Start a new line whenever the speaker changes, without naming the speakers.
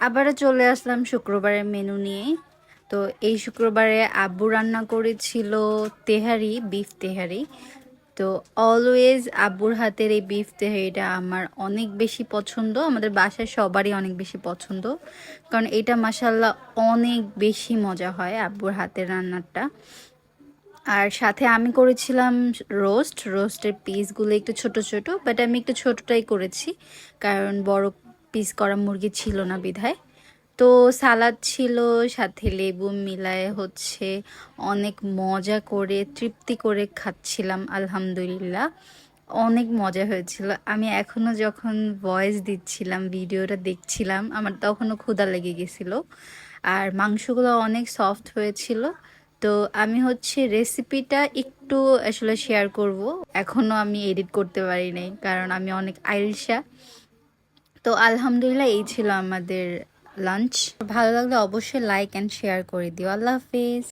আবারও চলে আসলাম শুক্রবারের মেনু নিয়ে। তো এই শুক্রবারে আব্বু রান্না করেছিল তেহারি, বিফ তেহারি। তো অলওয়েজ আব্বুর হাতের এই বিফ তেহারিটা আমার অনেক বেশি পছন্দ, আমাদের বাসায় সবারই অনেক বেশি পছন্দ, কারণ এটা মাশাল্লাহ অনেক বেশি মজা হয় আব্বুর হাতের রান্নাটা। আর সাথে আমি করেছিলাম রোস্টের পিসগুলো একটু ছোট ছোট, বাট আমি একটু ছোটটাই করেছি কারণ বড় পিস করা মুরগি ছিল না বিধায়। তো সালাদ ছিল, সাথে লেবু মিলায়ে অনেক মজা করে তৃপ্তি করে খাচ্ছিলাম, আলহামদুলিল্লাহ অনেক মজা হয়েছিল। আমি এখনও যখন ভয়েস দিচ্ছিলাম, ভিডিওটা দেখছিলাম, আমার তখনও ক্ষুধা লেগে গেছিলো। আর মাংসগুলো অনেক সফট হয়েছিল। তো আমি রেসিপিটা একটু আসলে শেয়ার করব, এখনও আমি এডিট করতে পারি নাই কারণ আমি অনেক আইলসা। তো আলহামদুলিল্লাহ এই ছিল আমাদের লাঞ্চ। ভালো লাগলে অবশ্যই লাইক অ্যান্ড শেয়ার করে দিও। আল্লাহ হাফিজ।